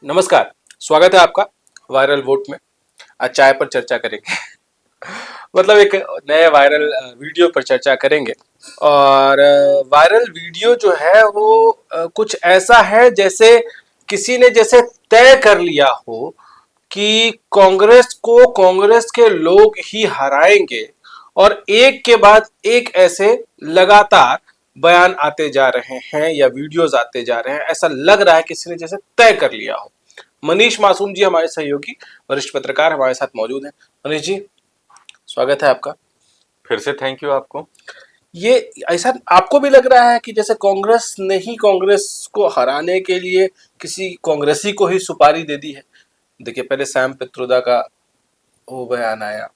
नमस्कार। स्वागत है आपका वायरल वोट में। आज चाय पर चर्चा करेंगे। मतलब एक नए वायरल वीडियो पर चर्चा करेंगे। और वायरल वीडियो जो है वो कुछ ऐसा है जैसे किसी ने जैसे तय कर लिया हो कि कांग्रेस को कांग्रेस के लोग ही हराएंगे। और एक के बाद एक ऐसे लगातार बयान आते जा रहे हैं या वीडियोस आते जा रहे हैं। ऐसा लग रहा है किसी ने जैसे तय कर लिया हो। मनीष मासूम जी हमारे सहयोगी वरिष्ठ पत्रकार हमारे साथ मौजूद हैं। मनीष जी, स्वागत है आपका। फिर से थैंक यू आपको। ये ऐसा आपको भी लग रहा है कि जैसे कांग्रेस ने ही कांग्रेस को हराने के लिए किसी कांग्रेसी को ही सुपारी दे दी है? देखिए, पहले सैम पित्रोदा का वो बयान आया।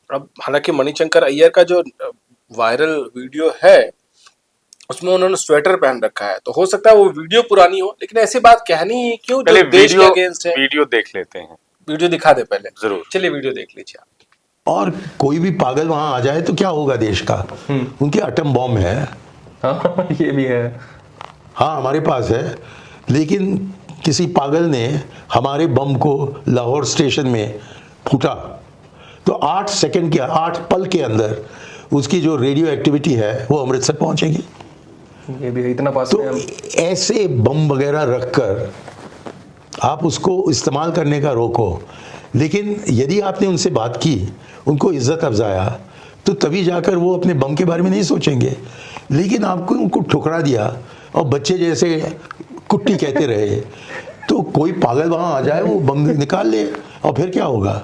अब हालांकि मणिशंकर अय्यर का जो वायरल वीडियो है उसमें उन्होंने स्वेटर पहन रखा है, तो हो सकता है वो वीडियो पुरानी हो, लेकिन ऐसी बात कहनी ही क्यों जो पहले देश के अगेंस्ट है। वीडियो देख लेते हैं। वीडियो दिखा दे पहले। जरूर। चलिए वीडियो देख लीजिए आप। और कोई भी पागल वहां आ जाए तो क्या होगा देश का? उनके एटम बॉम्ब है। हाँ ये भी है। हाँ, हमारे पास है, लेकिन किसी पागल ने हमारे बम को लाहौर स्टेशन में फूटा तो 8 सेकंड के 8 पल के अंदर उसकी जो रेडियो एक्टिविटी है वो अमृतसर पहुंचेगी। ये भी है, इतना पास तो में हम। ऐसे बम वगैरह रखकर आप उसको इस्तेमाल करने का रोको। लेकिन यदि आपने उनसे बात की, उनको इज्जत अफजाया, तो तभी जाकर वो अपने बम के बारे में नहीं सोचेंगे। लेकिन आपको उनको ठुकरा दिया और बच्चे जैसे कुट्टी कहते रहे, तो कोई पागल वहां आ जाए वो बम निकाल ले और फिर क्या होगा?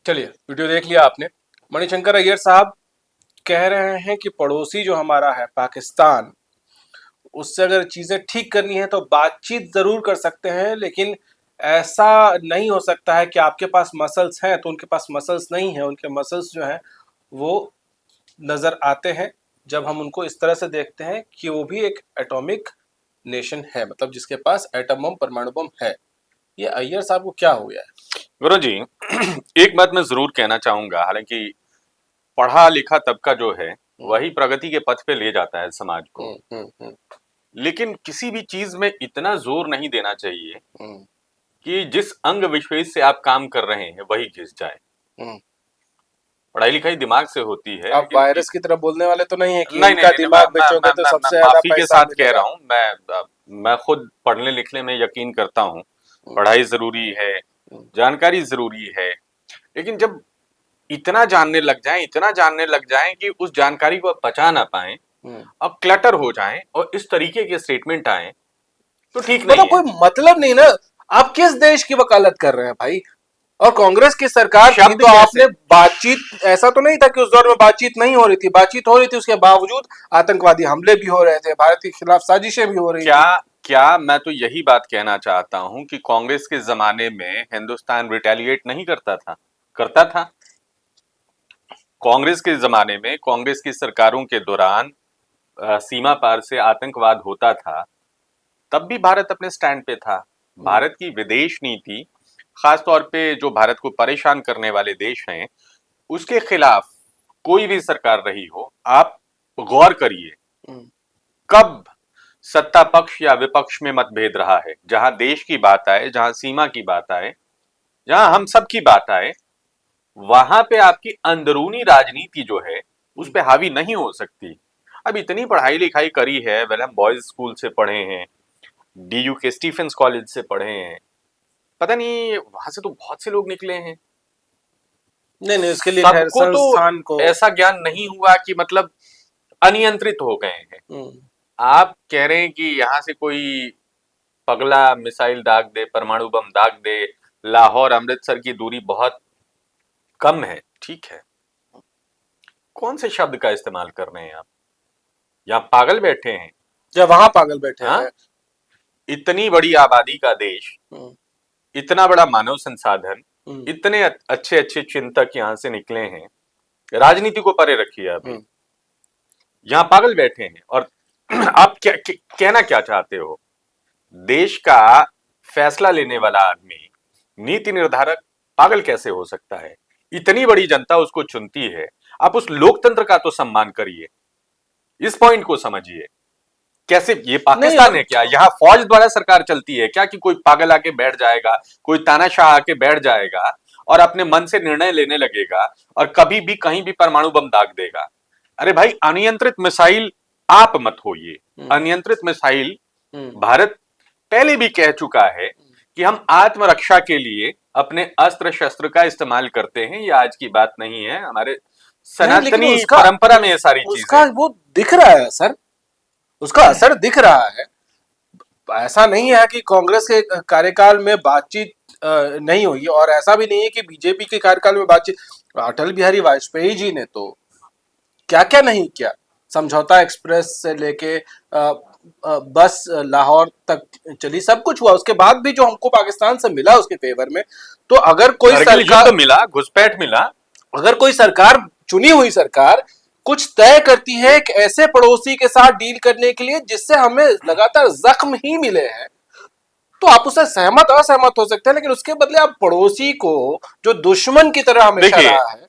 चलिए वीडियो देख लिया आपने। मणिशंकर अय्यर साहब कह रहे हैं कि पड़ोसी जो हमारा है पाकिस्तान, उससे अगर चीजें ठीक करनी है तो बातचीत जरूर कर सकते हैं, लेकिन ऐसा नहीं हो सकता है कि आपके पास मसल्स हैं तो उनके पास मसल्स नहीं है। उनके मसल्स जो हैं वो नजर आते हैं जब हम उनको इस तरह से देखते हैं कि वो भी एक एटॉमिक नेशन है, मतलब जिसके पास एटम बम परमाणु बम है। ये अय्यर साहब को क्या हो गया है? गुरु जी, एक बात मैं जरूर कहना चाहूंगा, हालांकि पढ़ा लिखा तबका जो है वही प्रगति के पथ पे ले जाता है समाज को। लेकिन किसी भी चीज में इतना जोर नहीं देना चाहिए कि जिस अंग विशेष से आप काम कर रहे हैं वही घिस जाए। पढ़ाई लिखाई दिमाग से होती है। आप वायरस की तरह बोलने वाले तो नहीं है कि नहीं, इनका नहीं, दिमाग मैं बेचोगे तो मैं सबसे ज्यादा माफी के पैसा साथ कह मिलेगा? रहा हूँ। मैं खुद पढ़ने लिखने में यकीन करता हूँ। पढ़ाई जरूरी है, जानकारी जरूरी है, लेकिन जब इतना जानने लग जाएं कि उस जानकारी को आप बचा ना पाए और क्लटर हो जाएं और इस तरीके के स्टेटमेंट आए तो ठीक नहीं मतलब है। कोई मतलब नहीं ना। आप किस देश की वकालत कर रहे हैं भाई? और कांग्रेस की सरकार थी शब्द तो कैसे? आपने बातचीत, ऐसा तो नहीं था कि उस दौर में बातचीत नहीं हो रही थी, बातचीत हो रही थी। उसके बावजूद आतंकवादी हमले भी हो रहे थे, भारत के खिलाफ साजिशें भी हो रही क्या थी। क्या मैं तो यही बात कहना चाहता हूं कि कांग्रेस के जमाने में हिंदुस्तान रिटेलिएट नहीं करता था? करता था। कांग्रेस के जमाने में कांग्रेस की सरकारों के दौरान सीमा पार से आतंकवाद होता था, तब भी भारत अपने स्टैंड पे था। भारत की विदेश नीति, खास तौर पे जो भारत को परेशान करने वाले देश हैं, उसके खिलाफ कोई भी सरकार रही हो, आप गौर करिए कब सत्ता पक्ष या विपक्ष में मतभेद रहा है। जहां देश की बात आए, जहां सीमा की बात आए, जहां हम सब की बात आए, वहां पे आपकी अंदरूनी राजनीति जो है उस पे हावी नहीं हो सकती। अब इतनी पढ़ाई लिखाई करी है, वेल हम बॉयज स्कूल से पढ़े हैं, डीयू के स्टीफेंस कॉलेज से पढ़े हैं, पता नहीं वहां से तो बहुत से लोग निकले हैं। नहीं नहीं, उसके लिए खैर सबको तो संस्थान को। ऐसा ज्ञान नहीं हुआ कि मतलब अनियंत्रित हो गए हैं। आप कह रहे हैं कि यहां से कोई पगला मिसाइल दाग दे, परमाणु बम दाग दे, लाहौर अमृतसर की दूरी बहुत कम है, ठीक है। कौन से शब्द का इस्तेमाल कर रहे हैं आप? यहाँ पागल बैठे हैं? या वहां पागल बैठे हाँ, हैं? इतनी बड़ी आबादी का देश, इतना बड़ा मानव संसाधन, इतने अच्छे अच्छे चिंतक यहाँ से निकले हैं। राजनीति को परे रखिए, अभी यहाँ पागल बैठे हैं। और आप कहना क्या चाहते हो? देश का फैसला लेने वाला आदमी, नीति निर्धारक पागल कैसे हो सकता है? इतनी बड़ी जनता उसको चुनती है। आप उस लोकतंत्र का तो सम्मान करिए, इस पॉइंट को समझिए। कैसे, ये पाकिस्तान है क्या? यहाँ फौज द्वारा सरकार चलती है क्या कि कोई पागल आके बैठ जाएगा, कोई तानाशाह आके बैठ जाएगा और अपने मन से निर्णय लेने लगेगा और कभी भी कहीं भी परमाणु बम दाग देगा? अरे भाई, अनियंत्रित मिसाइल आप मत होइए। अनियंत्रित मिसाइल भारत पहले भी कह चुका है कि हम आत्मरक्षा के लिए अपने अस्त्र शस्त्र का इस्तेमाल करते हैं। ये आज की बात नहीं है, हमारे सनातनी परंपरा में ये सारी उसका चीजें। वो दिख रहा है सर, उसका असर दिख रहा है। ऐसा नहीं है कि कांग्रेस के कार्यकाल में बातचीत नहीं हुई, और ऐसा भी नहीं है कि बीजेपी के कार्यकाल में बातचीत। अटल बिहारी वाजपेयी जी ने तो क्या क्या नहीं किया। समझौता एक्सप्रेस से लेके बस लाहौर तक चली, सब कुछ हुआ। उसके बाद भी जो हमको पाकिस्तान से मिला उसके फेवर में, तो अगर कोई सरकार मिला, घुसपैठ मिला, अगर कोई सरकार, चुनी हुई सरकार कुछ तय करती है एक ऐसे पड़ोसी के साथ डील करने के लिए जिससे हमें लगातार जख्म ही मिले हैं, तो आप उससे सहमत असहमत हो सकते हैं, लेकिन उसके बदले आप पड़ोसी को जो दुश्मन की तरह हमेशा रहा है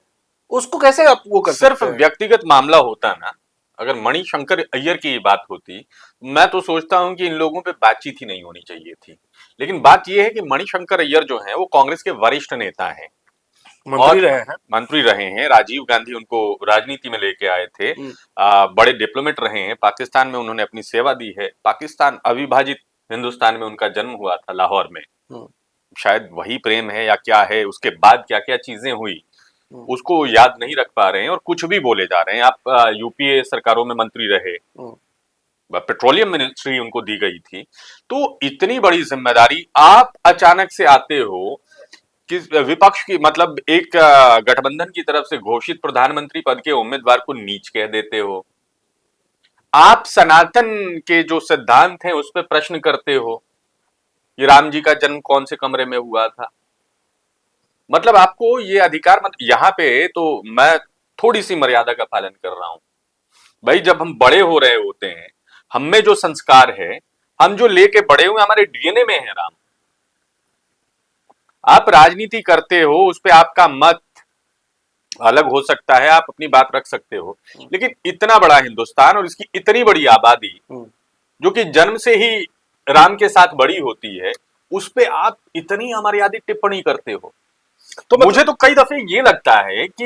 उसको कैसे आप वो कर सिर्फ सकते हैं? व्यक्तिगत मामला होता ना, अगर मणिशंकर अय्यर की बात होती, मैं तो सोचता हूं कि इन लोगों पे बातचीत ही नहीं होनी चाहिए थी। लेकिन बात यह है कि मणिशंकर अय्यर जो हैं वो कांग्रेस के वरिष्ठ नेता हैं, मंत्री रहे हैं। राजीव गांधी उनको राजनीति में लेके आए थे, बड़े डिप्लोमेट रहे हैं, पाकिस्तान में उन्होंने अपनी सेवा दी है। पाकिस्तान अविभाजित हिंदुस्तान में उनका जन्म हुआ था, लाहौर में। शायद वही प्रेम है या क्या है, उसके बाद क्या क्या चीजें हुई उसको याद नहीं रख पा रहे हैं और कुछ भी बोले जा रहे हैं। आप यूपीए सरकारों में मंत्री रहे, पेट्रोलियम मिनिस्ट्री उनको दी गई थी, तो इतनी बड़ी जिम्मेदारी आप अचानक से आते हो कि विपक्ष की, मतलब एक गठबंधन की तरफ से घोषित प्रधानमंत्री पद के उम्मीदवार को नीच कह देते हो। आप सनातन के जो सिद्धांत हैं उस पर प्रश्न करते हो, ये राम जी का जन्म कौन से कमरे में हुआ था। मतलब आपको ये अधिकार यहाँ पे तो मैं थोड़ी सी मर्यादा का पालन कर रहा हूं भाई। जब हम बड़े हो रहे होते हैं, हम में जो संस्कार है, हम जो लेके बड़े हुए, हमारे डीएनए में है राम। आप राजनीति करते हो, उस पे आपका मत अलग हो सकता है, आप अपनी बात रख सकते हो, लेकिन इतना बड़ा हिंदुस्तान और इसकी इतनी बड़ी आबादी जो कि जन्म से ही राम के साथ बड़ी होती है, उस पे आप इतनी अमर्यादित टिप्पणी करते हो। तो मुझे तो कई दफे ये लगता है कि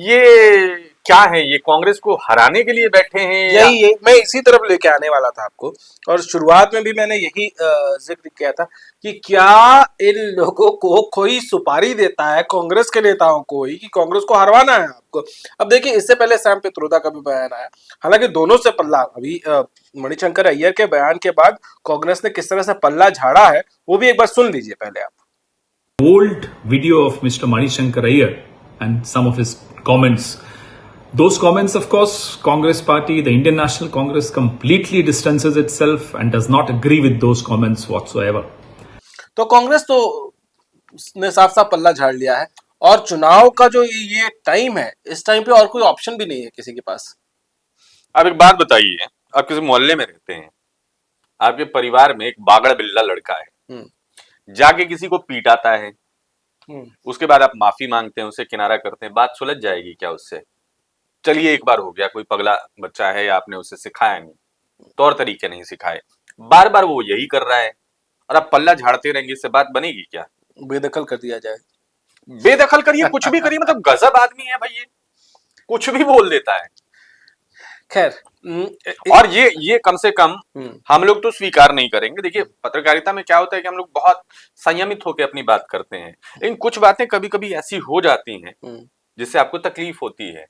ये क्या है, ये कांग्रेस को हराने के लिए बैठे हैं। यही मैं इसी तरफ लेके आने वाला था आपको, और शुरुआत में भी मैंने यही जिक्र किया था कि क्या इन लोगों को कोई सुपारी देता है, कांग्रेस के नेताओं को ही, कि कांग्रेस को हरवाना है आपको। अब देखिए, इससे पहले सैम पित्रोदा का भी बयान आया, हालांकि दोनों से पल्ला, अभी मणिशंकर अय्यर के बयान के बाद कांग्रेस ने किस तरह से पल्ला झाड़ा है वो भी एक बार सुन लीजिए पहले आप। Old video of Mr. Manishankar Iyer and some of his comments. Those comments, of course, Congress Party, the Indian National Congress completely distances itself and does not agree with those comments whatsoever. तो कांग्रेस तो ने साफ साफ पल्ला झाड़ लिया है, और चुनाव का जो ये टाइम है, इस टाइम पे और कोई ऑप्शन भी नहीं है किसी के पास। आप एक बात बताइए, आप किसी मोहल्ले में रहते हैं, आपके परिवार में एक बागड़ बिल्ला लड़का है, जाके किसी को पीटाता है, उसके बाद आप माफी मांगते हैं, उसे किनारा करते हैं, बात सुलझ जाएगी क्या उससे? चलिए एक बार हो गया, कोई पगला बच्चा है या आपने उसे सिखाया नहीं, तौर तरीके नहीं सिखाए, बार बार वो यही कर रहा है और आप पल्ला झाड़ते रहेंगे, इससे बात बनेगी क्या? बेदखल कर दिया जाए। बेदखल करिए, कुछ भी करिए, मतलब गजब आदमी है भाई, ये कुछ भी बोल देता है। खैर, और ये कम से कम हम लोग तो स्वीकार नहीं करेंगे। देखिए, पत्रकारिता में क्या होता है कि हम लोग बहुत संयमित होकर अपनी बात करते हैं, लेकिन कुछ बातें कभी कभी ऐसी हो जाती हैं जिससे आपको तकलीफ होती है।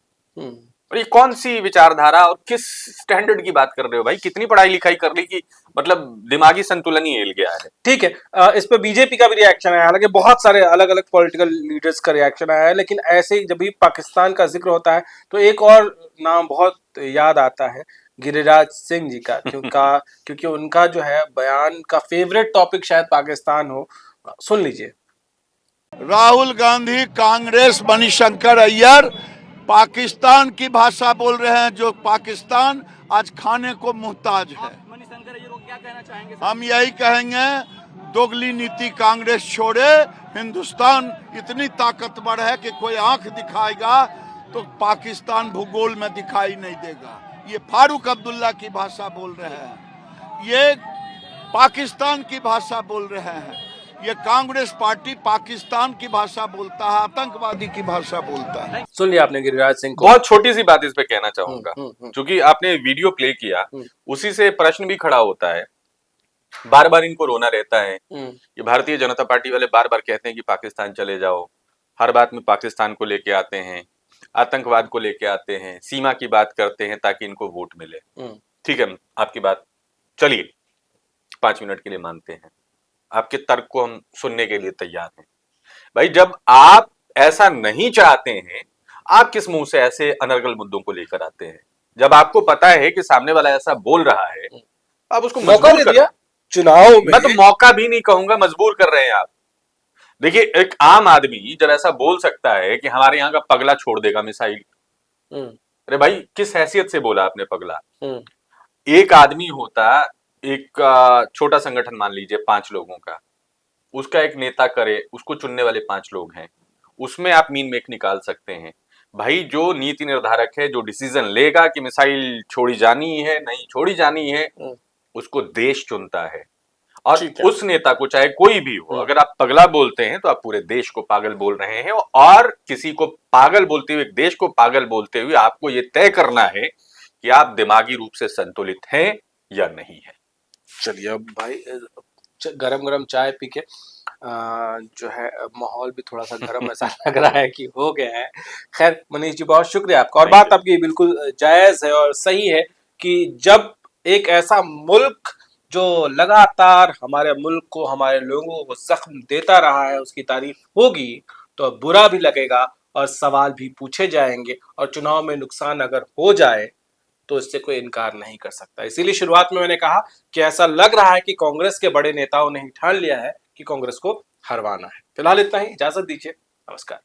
और ये कौन सी विचारधारा और किस स्टैंडर्ड की बात कर रहे हो भाई? कितनी पढ़ाई लिखाई कर ली कि मतलब दिमागी संतुलन ही हिल गया है। ठीक है, इस पे बीजेपी का भी रिएक्शन आया, हालांकि बहुत सारे अलग अलग पॉलिटिकल लीडर्स का रिएक्शन आया है, लेकिन ऐसे ही जब भी पाकिस्तान का जिक्र होता है तो एक और नाम बहुत याद आता है, गिरिराज सिंह जी का, क्योंकि उनका जो है बयान का फेवरेट टॉपिक शायद पाकिस्तान हो। सुन लीजिए। राहुल गांधी, कांग्रेस, मणिशंकर अय्यर पाकिस्तान की भाषा बोल रहे हैं, जो पाकिस्तान आज खाने को मुहताज है। मणिशंकर अय्यर को क्या कहना चाहेंगे? हम यही कहेंगे, दोगली नीति कांग्रेस छोड़े। हिंदुस्तान इतनी ताकतवर है कि कोई आंख दिखाएगा तो पाकिस्तान भूगोल में दिखाई नहीं देगा। ये फारूक अब्दुल्ला की भाषा बोल रहे हैं, ये पाकिस्तान की भाषा बोल रहे हैं। ये कांग्रेस पार्टी पाकिस्तान की भाषा बोलता है, आतंकवादी की भाषा बोलता है। सुन लिया आपने गिरिराज सिंह को। बहुत छोटी सी बात इस पे कहना चाहूंगा, हम्म। क्योंकि आपने वीडियो प्ले किया, उसी से प्रश्न भी खड़ा होता है। बार बार इनको रोना रहता है। ये भारतीय जनता पार्टी वाले बार बार कहते हैं कि पाकिस्तान चले जाओ, हर बात में पाकिस्तान को लेके आते हैं, आतंकवाद को लेके आते हैं, सीमा की बात करते हैं ताकि इनको वोट मिले। ठीक है, आपकी बात चलिए 5 मिनट के लिए मानते हैं, आपके तर्क को हम सुनने के लिए तैयार हैं। भाई जब आप ऐसा नहीं चाहते हैं, आप किस मुंह से ऐसे अनर्गल मुद्दों को लेकर आते हैं? जब आपको पता है कि सामने वाला ऐसा बोल रहा है, आप उसको मौका दे दिया चुनाव में। मैं तो मौका भी नहीं कहूंगा, मजबूर कर रहे हैं आप। देखिए, एक आम आदमी जब ऐसा बोल सकता है कि हमारे यहाँ का पगला छोड़ देगा मिसाइल, अरे भाई किस हैसियत से बोला आपने पगला? एक आदमी होता, एक छोटा संगठन मान लीजिए 5 लोगों का, उसका एक नेता करे, उसको चुनने वाले 5 लोग हैं, उसमें आप मीन मेक निकाल सकते हैं। भाई जो नीति निर्धारक है, जो डिसीजन लेगा कि मिसाइल छोड़ी जानी है नहीं छोड़ी जानी है, उसको देश चुनता है। और उस नेता को चाहे कोई भी हो, अगर आप पगला बोलते हैं तो आप पूरे देश को पागल बोल रहे हैं, और किसी को पागल बोलते हुए, देश को पागल बोलते हुए आपको यह तय करना है कि आप दिमागी रूप से संतुलित हैं या नहीं है। चलिए अब भाई गरम गरम चाय पी के जो है माहौल भी थोड़ा सा गर्म ऐसा लग रहा है कि हो गया है। खैर मनीष जी बहुत शुक्रिया आपका, और बात आपकी बिल्कुल जायज है और सही है कि जब एक ऐसा मुल्क जो लगातार हमारे मुल्क को, हमारे लोगों को जख्म देता रहा है, उसकी तारीफ होगी तो बुरा भी लगेगा और सवाल भी पूछे जाएंगे, और चुनाव में नुकसान अगर हो जाए तो इससे कोई इनकार नहीं कर सकता। इसीलिए शुरुआत में मैंने कहा कि ऐसा लग रहा है कि कांग्रेस के बड़े नेताओं ने ही ठान लिया है कि कांग्रेस को हरवाना है। फिलहाल इतना ही, इजाजत दीजिए, नमस्कार।